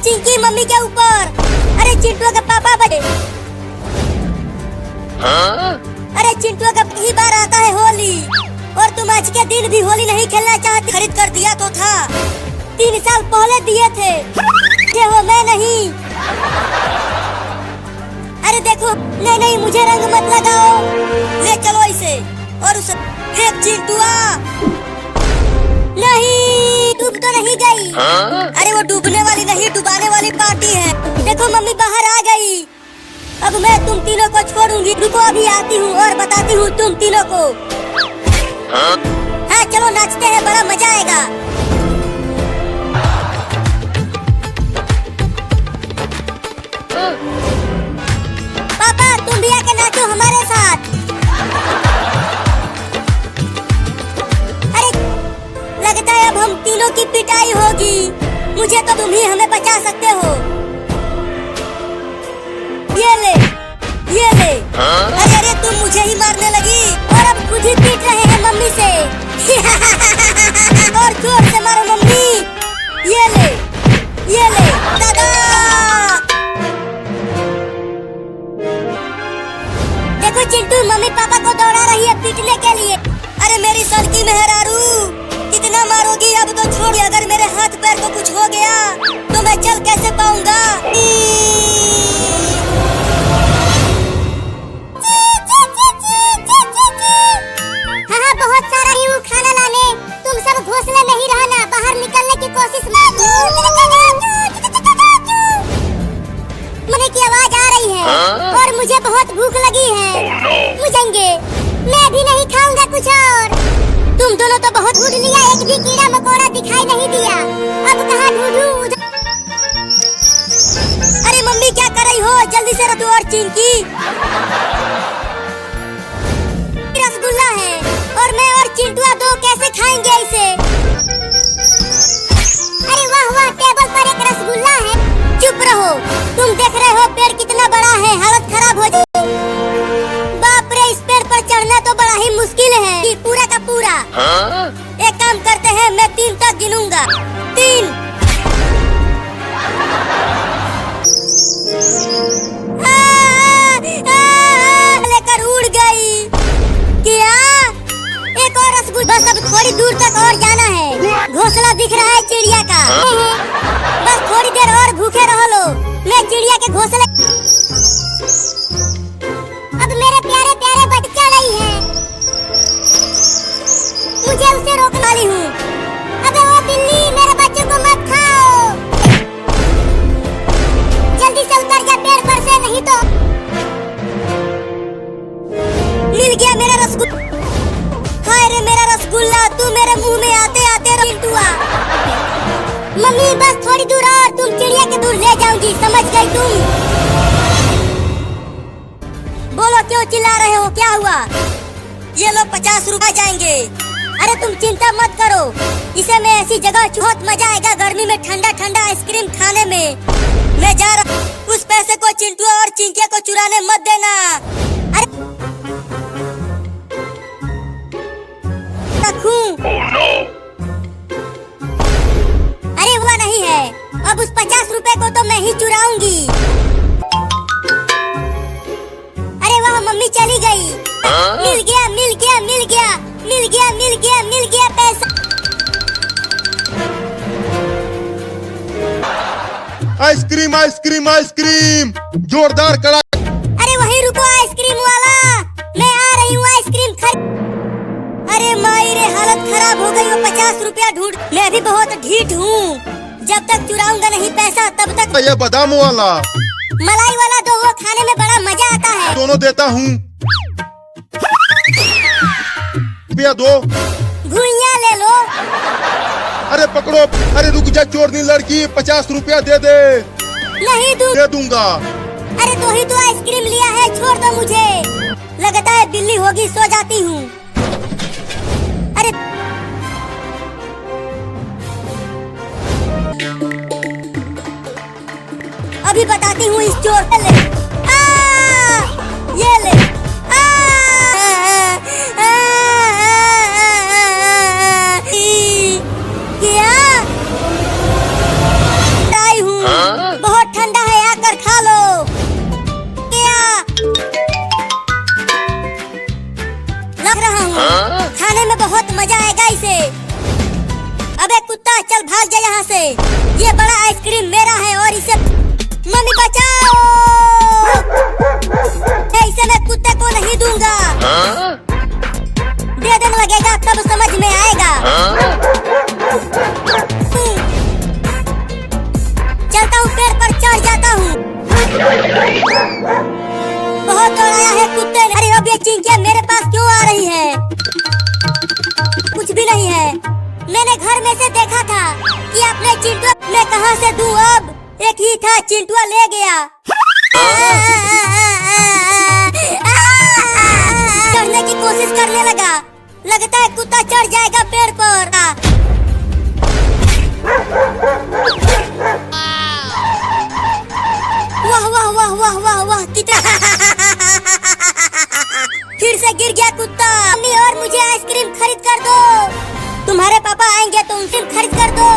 Chinki mummy के ऊपर। अरे चिंटू का पापा बने। अरे चिंटू का पहली बार आता है होली और तुम आज के दिन भी होली नहीं खेलना चाहती। खरीद कर दिया तो था, 3 साल पहले दिए थे। ये हो मैं नहीं। अरे देखो, नहीं मुझे रंग मत लगाओ। ले चलो इसे और उसे फेंक चिंटुआ। नहीं, डूब तो नहीं गई। अरे वो डूबने वाली नहीं, डुबाने वाली पार्टी है। देखो मम्मी बाहर आ गई। अब मैं तुम तीनों को छोड़ूंगी। रुको अभी आती हूँ और बताती हूँ तुम तीनों को। हाँ चलो नाचते हैं, बड़ा मजा आएगा। पापा तुम भी आके नाचो हमारे साथ। अरे लगता है अब हम तीनों की पिटाई होगी। मुझे तो तुम ही हमें बचा सकते हो। ये ले। अरे तुम मुझे ही मारने लगी और अब खुद ही पीट रहे हैं मम्मी से। और जोर से मारो मम्मी। ये ले दादा। देखो चिंटू मम्मी पापा को दौड़ा रही है पीटने के लिए। अरे मेरी सड़की मेहरारू, कितना मारोगी? अब तो छोड़। अगर मेरे हाथ पैर को कुछ हो गया तो मैं चल कैसे पाऊंगा? हाँ बहुत सारा ही हूँ खाना लाने। तुम सब घोंसले में ही रहना, बाहर निकलने की कोशिश मत। मुझे की आवाज आ रही है और मुझे बहुत भूख लगी है। मुझेंगे मैं भी नहीं खाऊंगा कुछ और। तुम दोनों तो बहुत ढूंढ लिया, एक भी कीड़ा मकोड़ा दिखाई नहीं दिया। अब कहाँ ढूंढूं? अरे मम्मी क्या कर रही हो? जल्दी से रखो। और चिंकी रसगुल्ला है और मैं और चिंटुआ दो कैसे खाएंगे इसे? अरे वाह, टेबल पर एक रसगुल्ला है। चुप रहो, तुम देख रहे हो पेड़ कितना बड़ा है, हालत खराब हो जाए। बाप रे, इस पेड़ पर चढ़ना तो बड़ा ही मुश्किल है कि पूरा का पूरा। एक काम करते हैं, मैं 3 तक गिनूंगा। 3। लेकर उड़ गई। क्या? एक और रसगुल्ला। बस अब थोड़ी दूर तक और जाना है। घोंसला दिख रहा है चिड़िया का। बस थोड़ी देर और भूखे रहो लो। मैं चिड़िया के घोंसले। अब मेरे प्यारे प्यारे बच्चा नहीं है, मुझे उसे रोकने वाली हूँ। अबे वो बिल्ली, मेरे बच्चे को मत खाओ। जल्दी से उतर जा पेड़ पर से, नहीं तो। मिल गया मेरा रसगुल्ला। हाय रे मेरा रसगुल्ला, तू मेरे मुंह में आते आते चिंटुआ। मम्मी बस थोड़ी दूर और, तुम चिड़िया के दूर ले जाऊंगी, समझ गई तुम? बोलो क्यों चिल्ला रहे हो, क्या हुआ? ये लो 50 रुपए जाएंगे। अरे तुम चिंता मत करो, इसे मैं ऐसी जगह बहुत मजा आएगा गर्मी में ठंडा ठंडा आइसक्रीम खाने में। मैं जा रहा। उस पैसे को चिंटू और चिंकिया को चुराने मत देना। अरे रखूं? अरे हुआ नहीं है, अब उस 50 रुपए को तो मैं ही चुराऊंगी। अरे वाह, मम्मी चली गई। मिल गया पैसा। आइसक्रीम जोरदार कड़ा। अरे वहीं रुको आइसक्रीम वाला, मैं आ रही हूँ आइसक्रीम खरीद। अरे माई रे, हालत खराब हो गई। वो 50 रुपया ढूंढ। मैं भी बहुत ढीठ हूँ, जब तक चुराऊंगा नहीं पैसा तब तक। ये बादाम वाला, मलाई वाला दो, वो खाने में बड़ा मजा आता है। दोनों देता हूँ। रुपया दो। घुइयां ले लो। अरे पकड़ो। अरे रुक जा चोरनी लड़की, 50 रुपया दे दे। नहीं दे दूंगा। अरे तो ही तो आइसक्रीम लिया है, छोड़ दो मुझे। लगता है बिल्ली होगी, सो जाती हूँ। अरे अभी बताती हूँ इस चोर को। ले ये ले। क्या आई हूँ? खाने में बहुत मजा आएगा इसे। अबे कुत्ता चल भाग जा यहाँ से। ये बड़ा आइसक्रीम मेरा है और इसे मम्मी बचाओ। इसे मैं कुत्ते को नहीं दूंगा। दे देने लगेगा तब समझ में आएगा। चलता हूँ पेड़ पर चढ़ जाता हूँ। बहुत दौड़ाया है कुत्ते ने। अरे अब ये चिंकिया मेरे पास क्यों आ रही है? कुछ भी नहीं है। मैंने घर में से देखा था कि अपने चिंटुआ मैं कहाँ से दूं अब? एक ही था, चिंटुआ ले गया। चढ़ने की कोशिश करने लगा। लगता है कुत्ता चढ़ जाएगा पेड़ पर। वाह वाह वाह वाह वाह वाह कितना फिर से गिर गया कुत्ता। मम्मी और मुझे आइसक्रीम खरीद कर दो। तुम्हारे पापा आएंगे तो उनसे खरीद कर दो।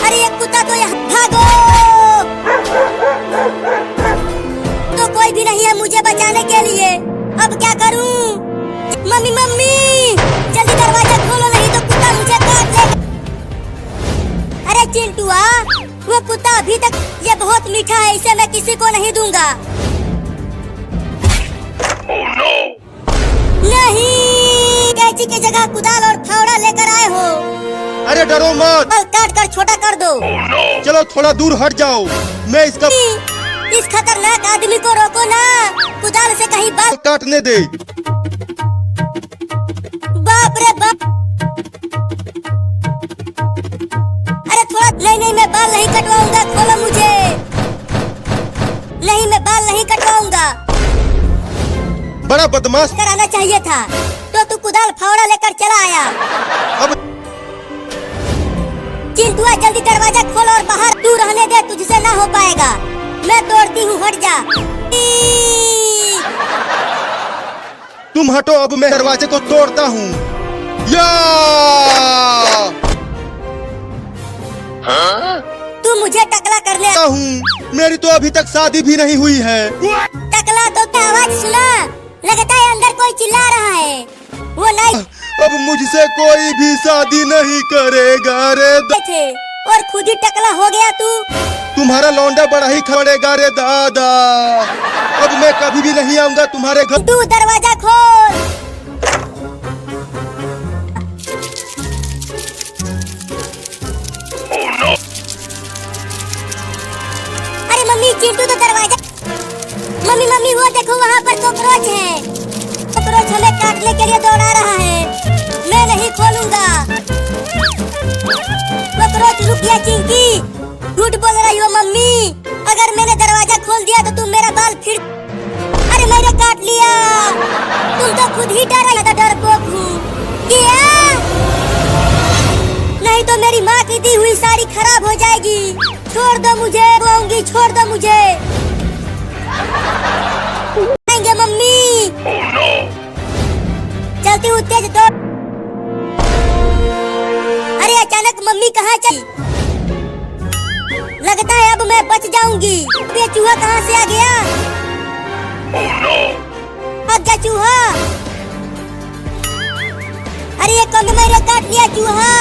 अरे ये कुत्ता तो यहाँ भागो। तो कोई भी नहीं है मुझे बचाने के लिए। अब क्या करूं? मम्मी मम्मी जल्दी दरवाजा खोलो नहीं तो कुत्ता मुझे काट लेगा। अरे चिंटुआ वो कुत्ता अभी तक ये बहुत मीठा है, इसे मैं किसी को नहीं दूंगा। Oh, no! नहीं, कैंची की जगह कुदाल और फावड़ा लेकर आए हो। अरे डरो मत। काट कर छोटा कर दो। Oh, no! चलो थोड़ा दूर हट जाओ। मैं इसका इस खतरनाक आदमी को रोको ना। कुदाल से कहीं बाल काटने दे। बाप रे बाप। अरे थोड़ा नहीं मैं बाल नहीं कटवाऊंगा। खोलो मुझे। नहीं मैं बाल नहीं कटवाऊंगा। बड़ा बदमाश कराना चाहिए था तो तू कुदाल फावड़ा लेकर चला आया। अब चिंटुआ जल्दी दरवाजा खोल और बाहर। तू रहने दे, तुझसे ना हो पाएगा। मैं तोड़ती हूँ, हट जा। तुम हटो, अब मैं दरवाजे को तोड़ता हूँ। या तू मुझे टकला करने हूँ। मेरी तो अभी तक शादी भी नहीं हुई है। टकला तो क्या आवाज सुना? लगता है अंदर कोई चिल्ला रहा है। वो नहीं अब मुझसे कोई भी शादी नहीं करेगा रे थे और खुद ही टकला हो गया तू। तुम्हारा लौंडा बड़ा ही खड़ेगा रे दादा। अब मैं कभी भी नहीं आऊंगा तुम्हारे घर। तू दरवाजा खोल। अरे मम्मी चिंटू तो दरवाजा। मम्मी वो देखो वहाँ पर कॉकरोच है। कॉकरोच हमें काटने के लिए दौड़ा रहा है। मैं नहीं खोलूंगा। कॉकरोच रुक गया। चिंकी झूठ बोल रही हो मम्मी। अगर मैंने दरवाजा खोल दिया तो तुम मेरा बाल फिर। अरे मैंने काट लिया। तुम तो खुद ही डरपोक हूँ। नहीं तो मेरी माँ की दी हुई साड़ी खराब हो जाएगी। छोड़ दो मुझे, रोऊंगी। छोड़ दो मुझे। आएंगे मम्मी। Oh, no! चलती हूँ तेज दौड़। अरे अचानक मम्मी कहाँ चली? लगता है अब मैं बच जाऊंगी। ये चूहा कहाँ से आ गया? Oh, no! भाग जा चूहा। अरे ये कौन मेरे काट लिया चूहा।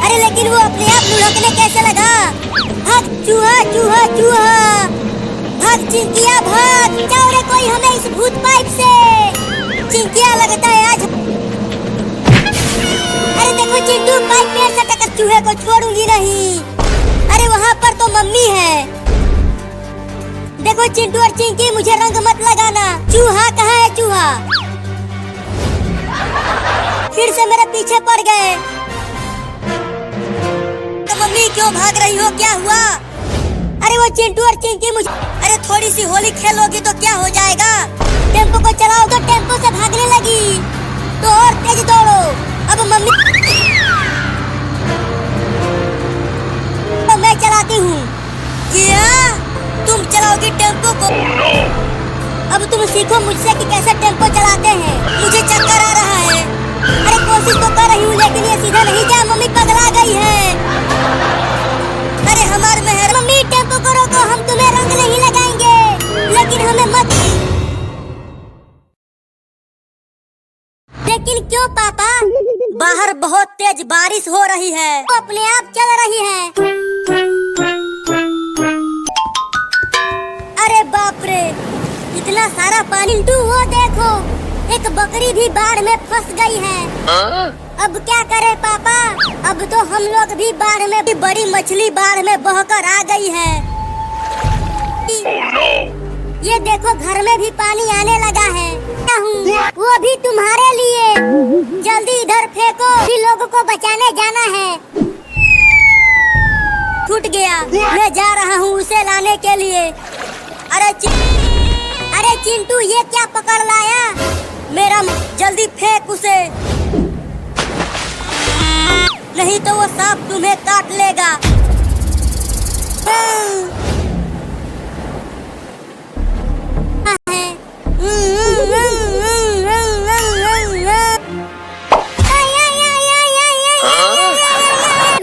अरे लेकिन वो अपने आप लुढ़कने कैसे लगा? भाग चूहा चूहा चूहा। भाग चिंकिया भाग। जाओ रे कोई हमें इस भूत पाइप से। चिंकिया लगता है आज। अरे देखो चिंटू पाइप पेड़ से टकर। चूहे को छोड़ूंगी नहीं। अरे वहाँ पर तो मम्मी है। देखो चिंटू और चिंकी मुझे रंग मत लगाना। चूहा कहाँ है? चूहा फिर से मेरे पीछे पड़ गए। तो मम्मी क्यों भाग रही हो? क्या हुआ? अरे वो चिंटू और चिंकी मुझे। अरे थोड़ी सी होली खेलोगी तो क्या हो जाएगा? टेम्पो को चलाओ तो टेम्पो से भागने लगी। तो और तेज दौड़ो। अब मम्मी तो मैं चलाती हूँ। क्या तुम चलाओगी टेम्पो को? अब तुम सीखो मुझसे कि कैसे टेम्पो चलाते हैं। मुझे चक्कर आ रहा है। अरे कोशिश तो कर रही हूँ लेकिन ये सीधा नहीं जा। मम्मी पगला गई है। अरे हमारे मेहर। मम्मी टेम्पो को बहुत तेज बारिश हो रही है, वो अपने आप चल रही है। अरे बाप रे, इतना सारा पानी। चिंटू वो देखो, एक बकरी भी बाढ़ में फंस गई है। अब क्या करे पापा, अब तो हम लोग भी बाढ़ में, भी बड़ी मछली बाढ़ में बहकर आ गई है। ये देखो घर में भी पानी आने लगा है। वो भी तुम्हारे लिए, जल्दी इधर फेंको, भी लोगों को बचाने जाना है। छूट गया, मैं जा रहा हूँ उसे लाने के लिए। अरे चिंटू, ये क्या पकड़ लाया मेरा, जल्दी फेंक उसे, नहीं तो वो सांप तुम्हें काट लेगा।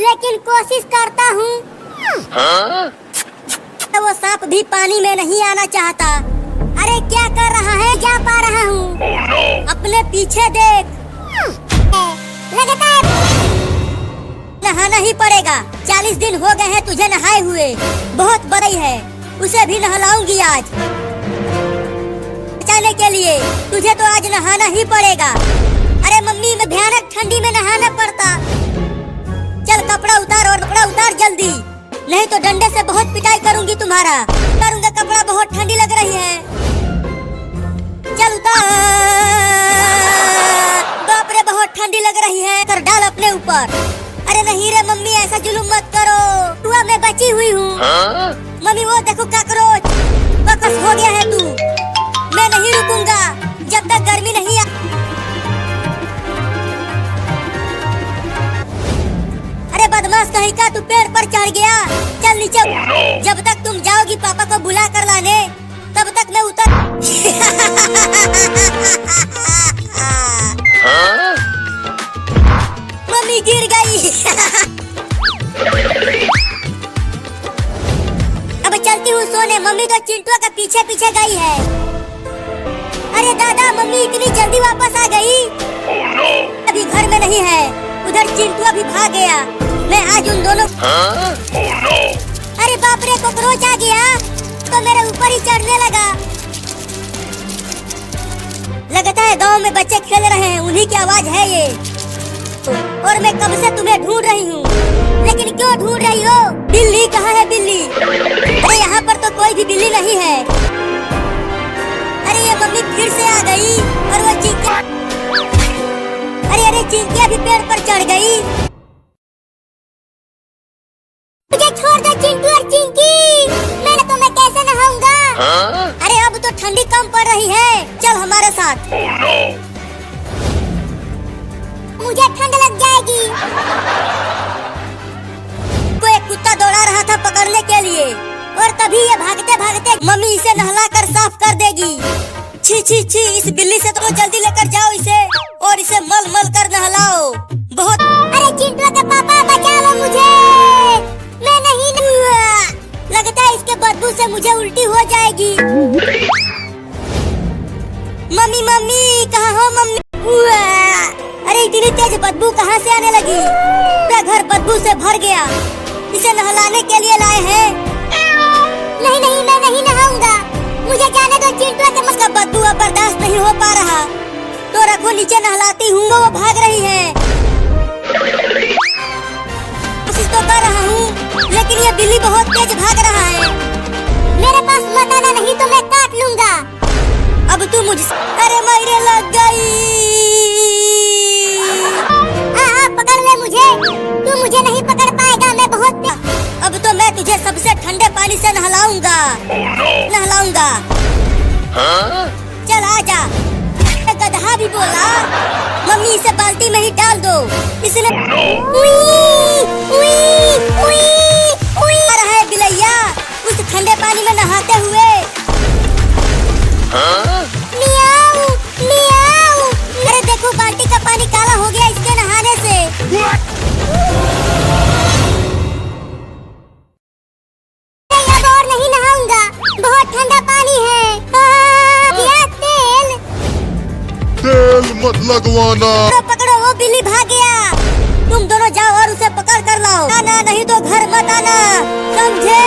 लेकिन कोशिश करता हूँ। तो वो सांप भी पानी में नहीं आना चाहता। अरे क्या कर रहा है, जा पा रहा हूँ। अपने पीछे देख, लगता है नहाना ही पड़ेगा। 40 दिन हो गए हैं तुझे नहाए हुए, बहुत बड़ी है, उसे भी नहलाऊंगी आज। बचाने के लिए तुझे तो आज नहाना ही पड़ेगा। अरे मम्मी, मैं भयानक ठंडी में नहाना पड़ता। चल कपड़ा उतार, और कपड़ा उतार जल्दी, नहीं तो डंडे से बहुत पिटाई करूंगी तुम्हारा। करूंगा, कपड़ा बहुत ठंडी लग रही है। चल उतार। बाप रे, बहुत ठंडी लग रही है। कर डाल अपने ऊपर। अरे नहीं रे मम्मी, ऐसा जुलूम मत करो, हुआ मैं बची हुई हूँ। मम्मी वो देखो काकरोच, बकस हो गया है तू। मैं नहीं रुकूंगा जब तक गर्मी नहीं आ। अरे बदमाश कहीं का, तू पेड़ पर चढ़ गया। चल नीचे। जब तक तुम जाओगी पापा को बुला कर लाने, तब तक मैं उतर। मम्मी गिर गई। अब चलती हूँ सोने। मम्मी तो चिंटू के पीछे पीछे गई है। अरे दादा, मम्मी इतनी जल्दी वापस आ गई। अभी घर में नहीं है, उधर चिंटू अभी भाग गया। मैं आज उन दोनों। अरे बाप रे, कॉकरोच आ गया तो मेरे ऊपर ही चढ़ने लगा। लगता है गांव में बच्चे खेल रहे हैं, उन्हीं की आवाज है ये। और मैं कब से तुम्हें ढूंढ रही हूँ, लेकिन क्यों ढूंढ रही हो? बिल्ली कहाँ है बिल्ली? अरे यहाँ पर तो कोई भी बिल्ली नहीं है। अरे ये मम्मी फिर से आ गई, और वो चिंकी। अरे चिंकी अभी पेड़ पर चढ़ गई। मुझे छोड़ दो चिंटू और चिंकी, मैं कैसे नहाऊंगा? अरे अब तो ठंडी कम पड़ रही है, चल हमारे साथ। मुझे ठंड लग जाएगी। कोई एक कुत्ता दौड़ा रहा था पकड़ने के लिए, और तभी ये भागते भागते मम्मी इसे नहला कर साफ कर देगी। छी छी छी, इस बिल्ली से तो जल्दी लेकर जाओ इसे, और इसे मल मल कर नहलाओ बहुत। अरे चिंटू के पापा, बचा लो मुझे, मैं नहीं। लगता है इसके बदबू से मुझे उल्टी हो जाएगी। मम्मी मम्मी, कहाँ हो मम्मी? अरे इतनी तेज बदबू कहाँ से आने लगी? पूरा घर बदबू से भर गया। इसे नहलाने के लिए लाए हैं। नहीं नहीं, मैं नहीं नहाऊंगा, मुझे जाने दो चिंटू के। इसका बदबू अब बर्दाश्त नहीं हो पा रहा, तो रखो नीचे नहलाती हूँ। वो भाग रही है, कोशिश तो कर रहा हूँ, लेकिन ये बिल्ली बहुत तेज भाग रहा है। मेरे पास बताना, नहीं तो मैं काट लूंगा। अब तू मुझे। अरे मेरे लग गई। पकड़ ले मुझे, तू मुझे नहीं पकड़ पाएगा, मैं बहुत। अब तो मैं तुझे सबसे ठंडे पानी से नहलाऊंगा। नहलाऊंगा। चल आजा। गधा भी बोला। मम्मी इसे बाल्टी में ही डाल दो। इसने आ रहा है बिलैया उस ठंडे पानी में नहाते हुए। मियाऊ मियाऊ। अरे देखो, बाल्टी का पानी काला हो गया इसके नहाने से। अब और नहीं नहाऊंगा, बहुत ठंडा पानी है। क्या तेल मत लगवाना। पकड़ो, वो बिल्ली भाग गया। बताओ। आना नहीं तो घर मत आना, समझे?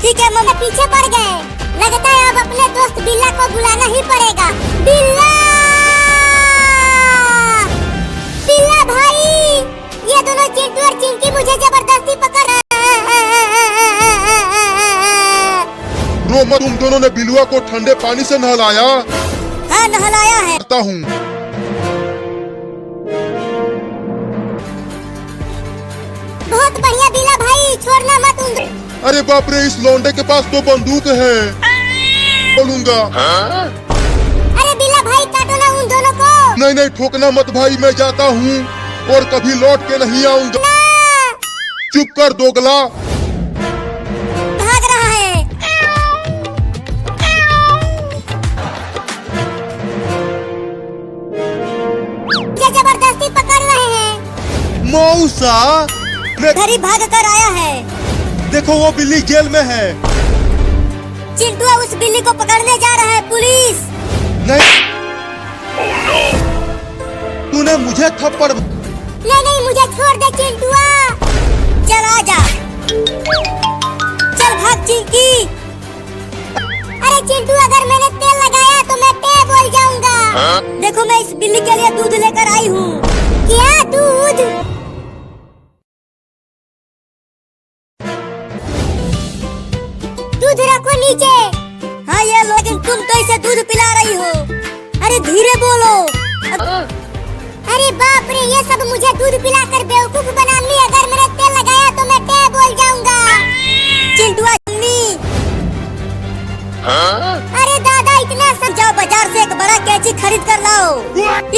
ठीक है मम्मी। पीछे पड़ गए, लगता है अब अपने दोस्त बिल्ला को बुलाना ही पड़ेगा। बिल्ला, बिल्ला भाई, ये दोनों चिंटू और चिंकी मुझे जबरदस्ती पकड़ रो मत, तुम दोनों ने बिलुआ को ठंडे पानी से नहलाया? हाँ नहलाया है। करता हूँ। बहुत बढ़िया बिल्ला भाई, छोड़ना मत उन। अरे बाप रे, इस लौंडे के पास तो बंदूक है, बोलूंगा। अरे बिल्ला भाई काटो ना उन दोनों को। नहीं नहीं, ठोकना मत भाई, मैं जाता हूँ और कभी लौट के नहीं आऊंगा। चुप कर दोगला। भाग रहा है। ये जबरदस्ती पकड़ रहे हैं। मौसा, मैं घर ही भाग कर आया है। देखो वो बिल्ली जेल में है। चिंटू उस बिल्ली को पकड़ने जा रहा है, पुलिस। नहीं, तूने मुझे थप्पड़। नहीं, मुझे छोड़ दे चिंटुआ। चल आजा, चल भाग चिंकी। अरे चिंटू, अगर मैंने तेल लगाया तो मैं टे बोल जाऊंगा। देखो मैं इस बिल्ली के लिए दूध लेकर आई हूँ। क्या दूध? दूध रखो नीचे। हाँ ये लो, लेकिन तुम तो इसे दूध पिला रही हो। अरे धीरे बोलो। अरे बाप रे, ये सब मुझे दूध पिलाकर बेवकूफ बनानी। अगर मैंने तेल लगाया तो मैं टे बोल जाऊंगा। चिंटुआ मम्मी। अरे दादा, इतना समझाओ, बाजार से एक बड़ा कैंची खरीद कर लाओ।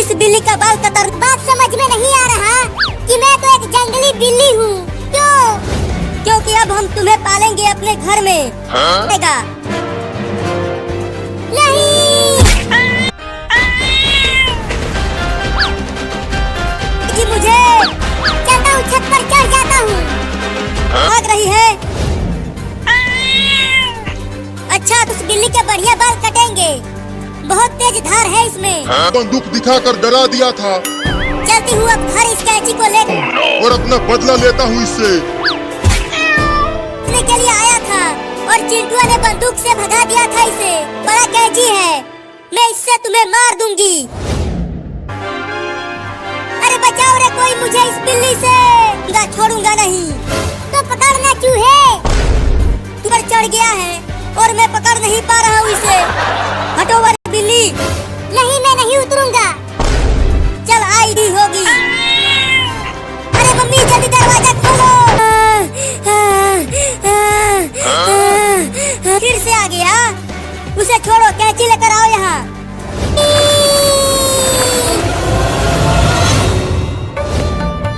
इस बिल्ली का बाल कतर। बात समझ में नहीं आ रहा कि मैं तो एक जंगली बिल्ली हूँ। क्यों? क्योंकि अब हम तुम्हें पालेंगे अपने घर में। नहीं जी, मुझे चलता हूँ, छत पर चढ़ जाता हूँ। भाग रही है। अच्छा, तो उस बिल्ली के बढ़िया बाल कटेंगे, बहुत तेज धार है इसमें। बंदूक दिखाकर डरा दिया था। चलती हूँ अब घर इस कैंची को लेकर। और अपना बदला लेता हूँ इससे। के लिए आया था और चिंटुआ ने बंदूक से भगा दिया था इसे। बड़ा कैंची है, मैं इससे तुम्हें मार दूंगी। अरे बचाओ रे कोई मुझे इस बिल्ली से। छोड़ूंगा नहीं। तो पकड़ना क्यों है? तुम पर चढ़ गया है और मैं पकड़ नहीं पा रहा हूँ इसे। हटो वाली बिल्ली। नहीं, मैं नहीं उतरूंगा। चल आई भी होगी। अरे मम्मी जल्दी दरवाजा खोलो। फिर से आ गया। उसे छोड़ो, कैंची लेकर आओ यहाँ।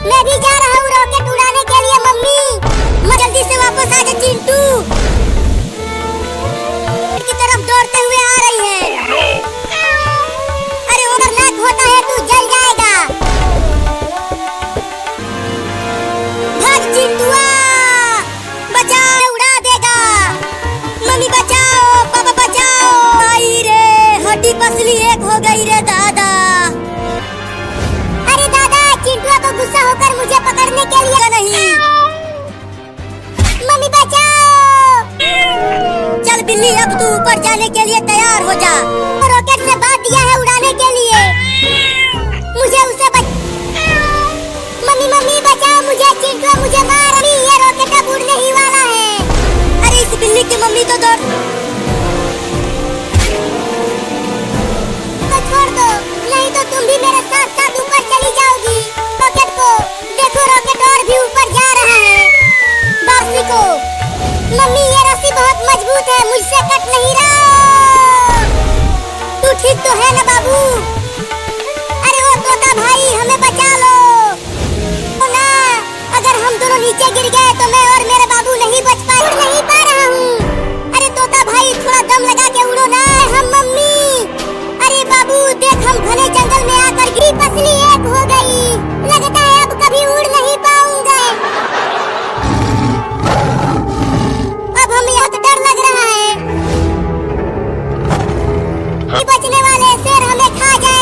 मैं भी जा रहा हूँ रॉकेट उड़ाने के लिए मम्मी। मैं जल्दी से वापस आ जा चिंटू। की तरफ दौड़ते हुए आ रही है। अरे खतरनाक होता है, तू जल जाएगा। भाग चिंटुआ, बचाओ, उड़ा देगा। मम्मी बचाओ, पापा बचाओ। आई रे, हड्डी पसली एक हो गई रे दादा। अरे दादा, चिंटुआ को गुस्सा होकर मुझे पकड़ने के लिए नहीं। मम्मी बचाओ। चल बिल्ली, अब तू ऊपर जाने के लिए तैयार हो जा। रॉकेट से बात दिया है उड़ाने के लिए। मुझे उसे मम्मी बचाओ मुझे, चिंटुआ मुझे मार। अभी ये रॉकेट अब उड़ने ही वाला है। अरे इस बिल्ली की मम्मी तो दौड़। तो छोड़ दो, नहीं तो तुम भी मेरे साथ साथ ऊपर चली जाओगी। रॉकेट को देखो, रॉकेट और भी ऊपर जा रहा है। बार्सी को मम्मी, ये रस्सी बहुत मजबूत है, मुझसे कट नहीं रहा। तू ठीक तो है ना बाबू? अरे वो तोता भाई, हमें बचा लो ना। अगर हम दोनों नीचे गिर गए तो मैं और मेरे बाबू नहीं बच पाए। उड़ नहीं पा रहा हूँ। अरे तोता भाई, थोड़ा दम लगा के उड़ो ना। हम मम्मी। अरे बाबू देख, हम घने जंगल में आकर गिरी, पसली एक हो गई। लगता है अब कभी उड़ नहीं पाऊंगा। अब हमें यहाँ डर लग रहा है। बचने वाले शेर हमें खा जाए।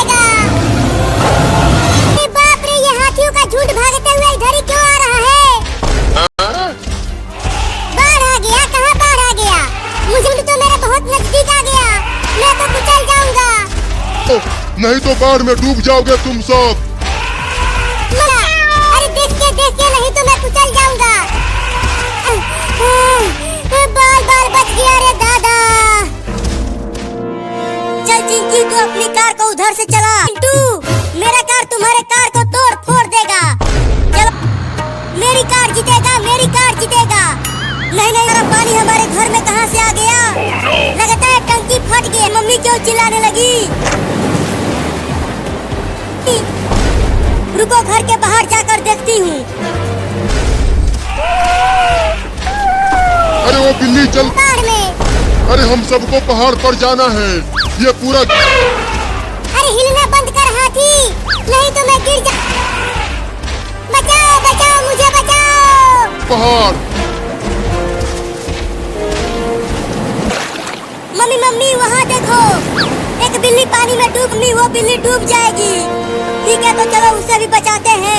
नहीं तो बाढ़ में डूब जाओगे तुम सब। अरे देखिए नहीं तो मैं कुचल जाऊंगा। बाल बाल बच गया रे दादा। चल चिंकी तू अपनी कार को उधर से चला। चिंटू मेरा कार तुम्हारे कार को तोड़ फोड़ देगा। चलो मेरी कार जीतेगा, मेरी कार जीतेगा। नहीं मेरा पानी हमारे घर में कहाँ से आ गया? लगता है टंकी फट गई। मम्मी क्यों चिल्लाने लगी? रुको घर के बाहर जाकर देखती हूँ। अरे वो बिल्ली चल। बाढ़ में। अरे हम सबको पहाड़ पर जाना है। ये पूरा। अरे हिलना बंद कर हाथी, नहीं तो मैं गिर जा। बचाओ बचाओ मुझे बचाओ। पहाड़। मम्मी वहाँ देखो, एक बिल्ली पानी में डूब। वो बिल्ली डूब जाएगी। ठीक है तो चलो उसे भी बचाते हैं।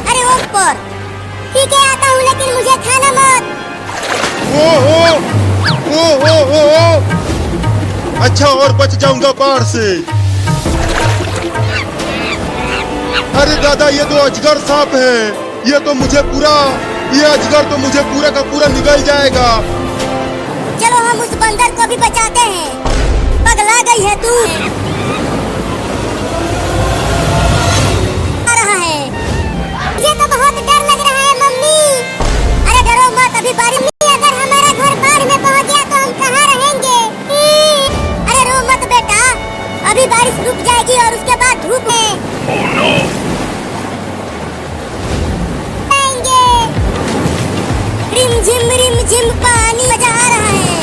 अरे वो ऊपर। ठीक है आता हूँ लेकिन मुझे खाना मत। ओ। अच्छा और बच जाऊंगा बाढ़ से। अरे दादा ये तो अजगर सांप है। ये अजगर तो मुझे पूरा का पूरा निगल जाएगा। चलो हम उस बंदर को भी बचाते हैं। पगला गई है तू। आ रहा है। मुझे तो बहुत डर लग रहा है मम्मी। अरे डरो मत, अभी बारिश। अगर हमारा घर बाढ़ में पहुंच गया तो हम कहाँ रहेंगे? अरे रो मत बेटा, अभी बारिश रुक जाएगी और उसके बाद धूप है। रिम झिम पानी मजा आ रहा है।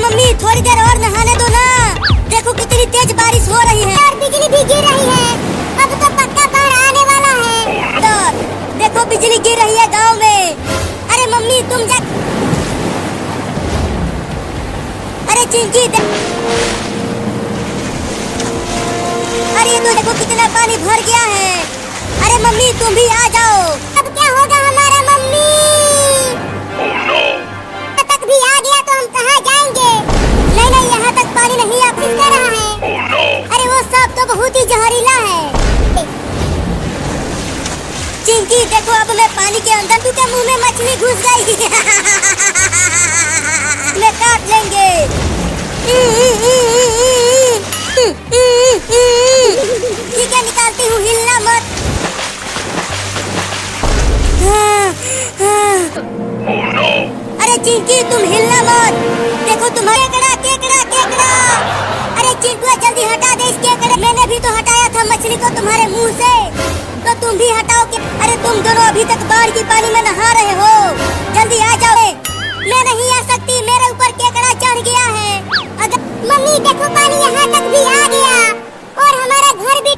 मम्मी थोड़ी देर और नहाने दो ना। देखो कितनी तेज बारिश हो रही है और बिजली भी गिर रही है। अब तो पक्का बाढ़ आने वाला है। तो देखो बिजली गिर रही है गांव में। अरे मम्मी तुम जा। अरे चिंकी अरे तो देखो कितना पानी भर गया है। अरे मम्मी तुम भी आ जाओ। अब क्या होगा हमारा मम्मी? तक भी आ गया तो हम कहाँ जाएंगे? नहीं यहाँ तक पानी नहीं आ रहा है। अरे वो सांप तो बहुत ही जहरीला है। चिंकी देखो अब मैं पानी के अंदर। तू के मुंह में मछली घुस गई। मैं काट लेंगे। ठीक है निकालती हूँ, हिलना मत। अरे चिंकी तुम हिलना मत। देखो तुम्हारे केकड़ा। अरे चिंटुआ जल्दी हटा दे इस केकड़े। मैंने भी तो हटाया था मछली को तुम्हारे मुंह से, तो तुम भी हटाओ के। अरे तुम दोनों अभी तक बाढ़ की पानी में नहा रहे हो। जल्दी आ जाओ। मैं नहीं आ सकती, मेरे ऊपर केकड़ा चढ़ गया है। अगर मम्मी देखो पानी यहाँ तक भी आ गया और हमारा घर भी।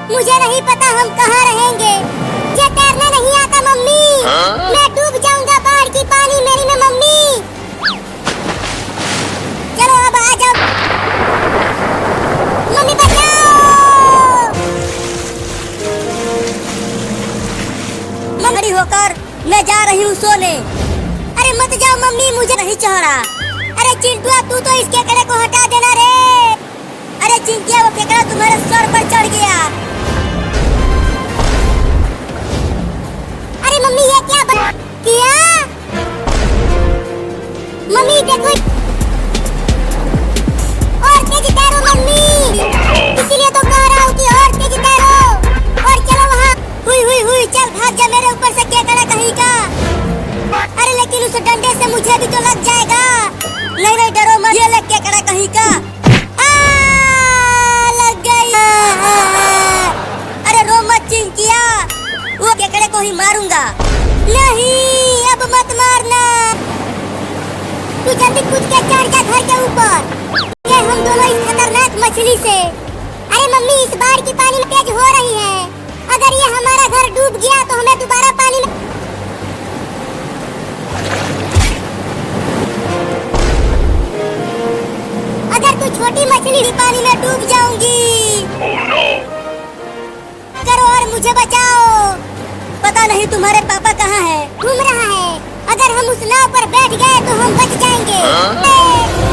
मुझे नहीं पता हम कहाँ रहेंगे। मुझे तैरना नहीं आता मम्मी। मैं डूब जाऊंगा बाढ़ की पानी मेरी में मम्मी। चलो अब आ जाओ। मम्मी बचाओ। खड़ी होकर मैं जा रही हूँ सोने। अरे मत जाओ मम्मी, मुझे नहीं चढ़ा। अरे चिंटुआ तू तो इस केकड़े को हटा देना रे। अरे चिंकिया वो केकड़ा तुम्हारे सर पर चढ़ गया। अरे मम्मी ये क्या किया? मम्मी देखो और तेज तैरो मम्मी। इसीलिए तो कह रहा हूँ कि और तेज तैरो। और चलो वहाँ। हुई चल भाग जा मेरे ऊपर से केकड़ा कहीं का। अरे लेकिन उस डंडे से मुझे भी तो लग जाएगा। नहीं डरो मत। ये लग केकड़ा कहीं का। लग गई। अरे रो मत चिंकिया, वो केकड़े को ही मारूंगा। नहीं अब मत मारना। तू जल्दी कूद के चढ़ जा घर के ऊपर। हम दोनों इस खतरनाक मछली से। अरे मम्मी इस बाढ़ की पानी में तेज हो रही है। अगर ये हमारा घर डूब गया तो हमें दोबारा पानी में। अगर तू छोटी मछली भी पानी में डूब जाऊंगी। करो और मुझे बचाओ। पता नहीं तुम्हारे पापा कहाँ है। घूम रहा है। अगर हम उस नाव पर बैठ गए तो हम बच जाएंगे।